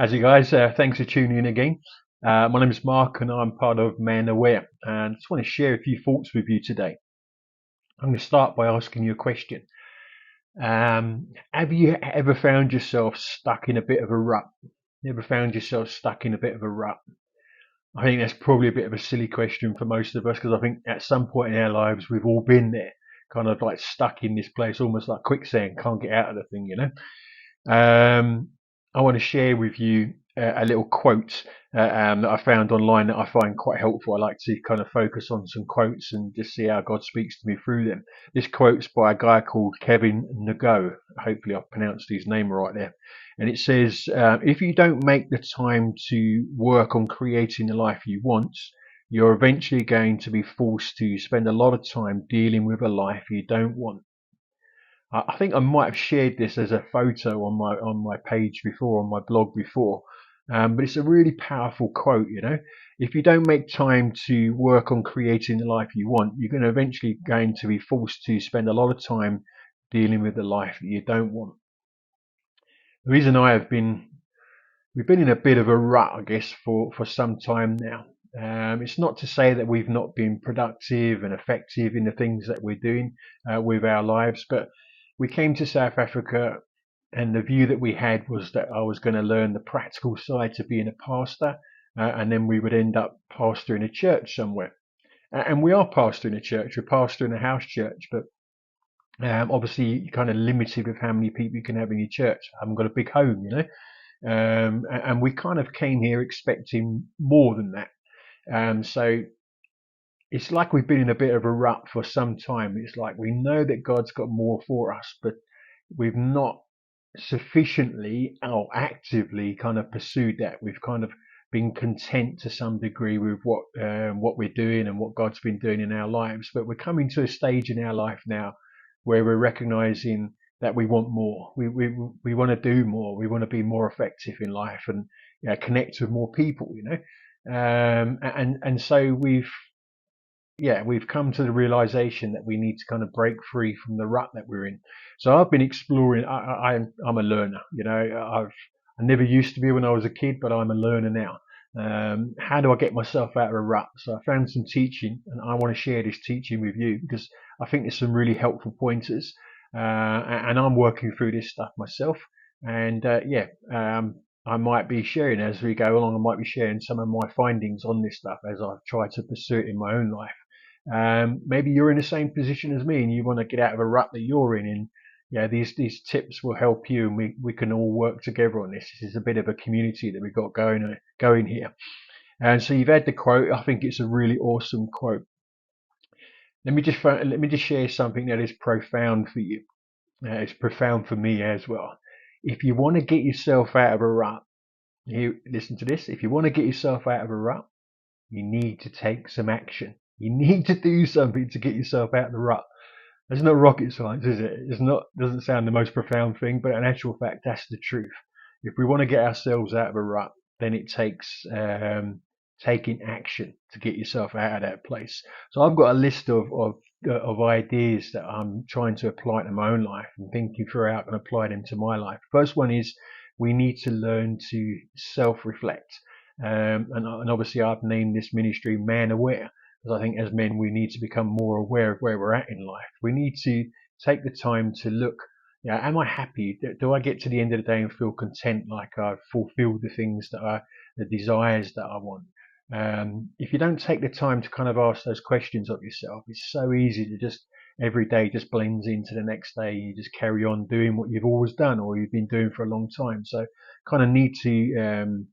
How's it, guys? Thanks for tuning in again. My name is Mark and I'm part of Man Aware. And I just want to share a few thoughts with you today. I'm going to start by asking you a question. Have you ever found yourself stuck in a bit of a rut? You ever found yourself stuck in a bit of a rut? I think that's probably a bit of a silly question for most of us because I think at some point in our lives we've all been there, kind of like stuck in this place, almost like quicksand, can't get out of the thing, you know? I want to share with you a little quote that I found online that I find quite helpful. I like to kind of focus on some quotes and just see how God speaks to me through them. This quote's by a guy called Kevin Nago. Hopefully I've pronounced his name right there. And it says, if you don't make the time to work on creating the life you want, you're eventually going to be forced to spend a lot of time dealing with a life you don't want. I think I might have shared this as a photo on my page before, on my blog before, but it's a really powerful quote. You know, if you don't make time to work on creating the life you want, you're eventually going to be forced to spend a lot of time dealing with the life that you don't want. The reason we've been in a bit of a rut, I guess, for some time now. It's not to say that we've not been productive and effective in the things that we're doing with our lives, but we came to South Africa and the view that we had was that I was going to learn the practical side to being a pastor, and then we would end up pastoring a church somewhere. And we are pastoring a church, we're pastoring a house church, but obviously you're kind of limited with how many people you can have in your church. I haven't got a big home, you know. And we kind of came here expecting more than that. So it's like we've been in a bit of a rut for some time. It's like we know that God's got more for us, but we've not sufficiently or actively kind of pursued that. We've kind of been content to some degree with what we're doing and what God's been doing in our lives. But we're coming to a stage in our life now where we're recognizing that we want more. We want to do more. We want to be more effective in life and connect with more people. You know, and so we've come to the realization that we need to kind of break free from the rut that we're in. So I've been exploring. I'm a learner. You know, I never used to be when I was a kid, but I'm a learner now. How do I get myself out of a rut? So I found some teaching, and I want to share this teaching with you because I think there's some really helpful pointers. And I'm working through this stuff myself. And I might be sharing as we go along. I might be sharing some of my findings on this stuff as I try to pursue it in my own life. Maybe you're in the same position as me and you want to get out of a rut that you're in. And yeah, these tips will help you, and we can all work together on this. This is a bit of a community that we've got going here. And so you've had the quote. I think it's a really awesome quote. Let me just share something that is profound for you. It's profound for me as well. If you want to get yourself out of a rut, you listen to this. If you want to get yourself out of a rut, you need to take some action. You need to do something to get yourself out of the rut. It's not rocket science, is it? It's not. Doesn't sound the most profound thing, but in actual fact, that's the truth. If we want to get ourselves out of a rut, then it takes taking action to get yourself out of that place. So I've got a list of ideas that I'm trying to apply to my own life and thinking through how I can apply them to my life. First one is we need to learn to self-reflect. And obviously I've named this ministry Man Aware because I think as men we need to become more aware of where we're at in life. We need to take the time to look. Yeah, am I happy? Do I get to the end of the day and feel content, like I've fulfilled the things the desires that I want? If you don't take the time to kind of ask those questions of yourself, it's so easy to just every day just blends into the next day. You just carry on doing what you've always done or you've been doing for a long time. So kind of need to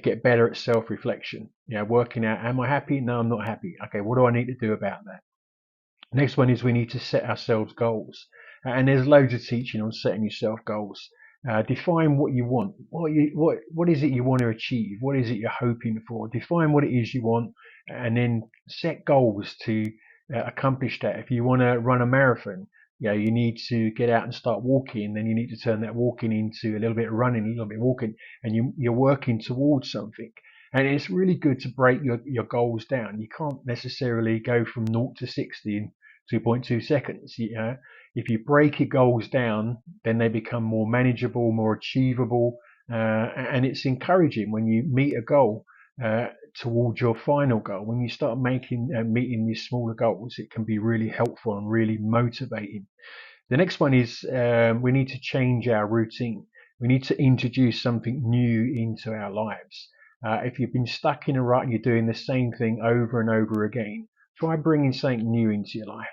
get better at self-reflection. Working out, am I happy? No, I'm not happy. Okay, what do I need to do about that? Next one is we need to set ourselves goals. And there's loads of teaching on setting yourself goals. Define what you want. What is it you want to achieve? What is it you're hoping for? Define what it is you want, and then set goals to accomplish that. If you want to run a marathon, you need to get out and start walking. Then you need to turn that walking into a little bit of running, a little bit of walking, and you're working towards something. And it's really good to break your goals down. You can't necessarily go from 0 to 60 in 2.2 seconds. If you break your goals down, then they become more manageable, more achievable, And it's encouraging when you meet a goal towards your final goal. When you start meeting these smaller goals, it can be really helpful and really motivating. The next one is we need to change our routine. We need to introduce something new into our lives. If you've been stuck in a rut and you're doing the same thing over and over again, try bringing something new into your life.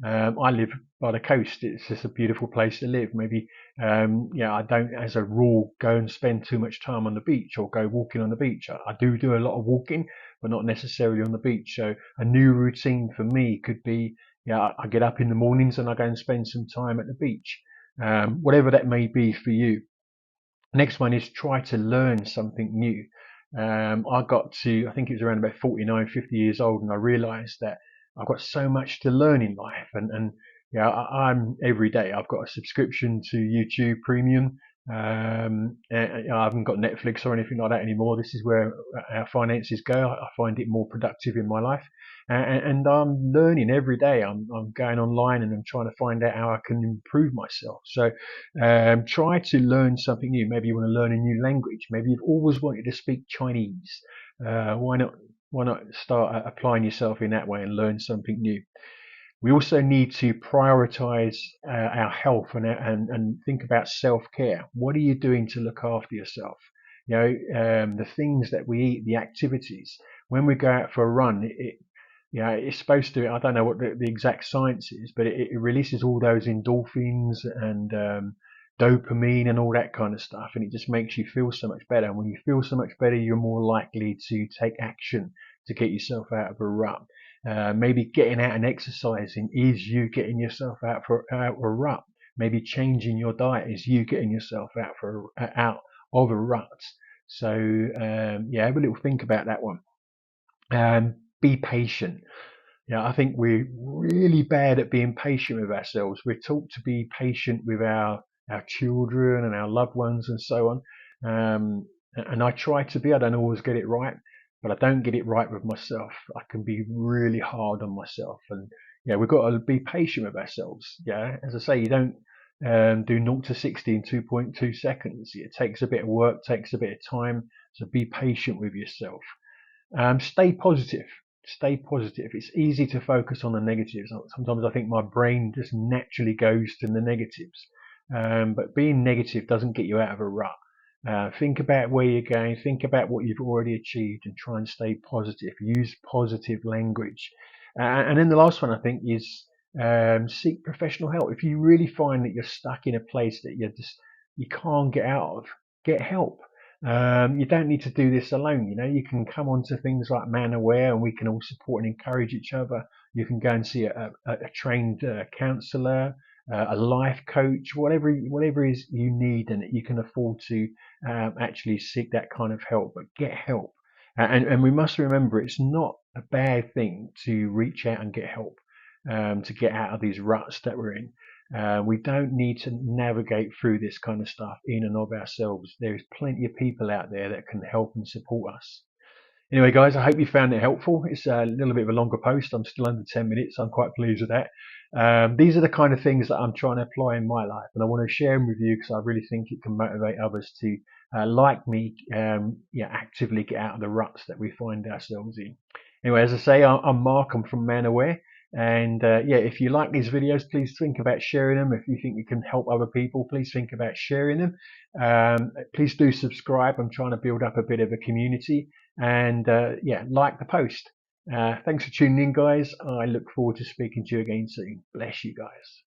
I live by the coast. It's just a beautiful place to live. Maybe, I don't, as a rule, go and spend too much time on the beach or go walking on the beach. I do a lot of walking, but not necessarily on the beach. So a new routine for me could be, I get up in the mornings and I go and spend some time at the beach, whatever that may be for you. Next one is try to learn something new. I got to, I think it was around about 49, 50 years old, and I realized that I've got so much to learn in life. And I'm every day, I've got a subscription to YouTube Premium. And I haven't got Netflix or anything like that anymore. This is where our finances go. I find it more productive in my life. And I'm learning every day. I'm going online and I'm trying to find out how I can improve myself. So try to learn something new. Maybe you want to learn a new language. Maybe you've always wanted to speak Chinese. Why not start applying yourself in that way and learn something new? We also need to prioritize our health and think about self-care. What are you doing to look after yourself? The things that we eat, the activities. When we go out for a run, it's supposed to, I don't know what the exact science is, but it releases all those endorphins and dopamine and all that kind of stuff. And it just makes you feel so much better. And when you feel so much better, you're more likely to take action to get yourself out of a rut. Maybe getting out and exercising is you getting yourself out of a rut. Maybe changing your diet is you getting yourself out of a rut. So have a little think about that one. Be patient. I think we're really bad at being patient with ourselves. We're taught to be patient with our children and our loved ones and so on. And I try to be. I don't always get it right, but I don't get it right with myself. I can be really hard on myself, and we've got to be patient with ourselves. As I say, you don't do 0 to 60 in 2.2 seconds. It takes a bit of work, takes a bit of time. So be patient with yourself. Stay positive. Stay positive. It's easy to focus on the negatives. Sometimes I think my brain just naturally goes to the negatives. But being negative doesn't get you out of a rut. Think about where you're going. Think about what you've already achieved and try and stay positive. Use positive language. And then the last one I think is seek professional help. If you really find that you're stuck in a place that you can't get out of, get help. You don't need to do this alone. You can come onto things like Man Aware, and we can all support and encourage each other. You can go and see a trained counsellor, a life coach, whatever is you need, and you can afford to actually seek that kind of help. But get help, and we must remember it's not a bad thing to reach out and get help, to get out of these ruts that we're in. We don't need to navigate through this kind of stuff in and of ourselves. There's plenty of people out there that can help and support us. Anyway, guys, I hope you found it helpful. It's a little bit of a longer post. I'm still under 10 minutes. I'm quite pleased with that. These are the kind of things that I'm trying to apply in my life, and I want to share them with you because I really think it can motivate others to, like me, actively get out of the ruts that we find ourselves in. Anyway, as I say, I'm Mark. I'm from Man Aware. And if you like these videos, please think about sharing them. If you think you can help other people, please think about sharing them. Please do subscribe. I'm trying to build up a bit of a community. And like the post. Thanks for tuning in, guys. I look forward to speaking to you again soon. Bless you guys.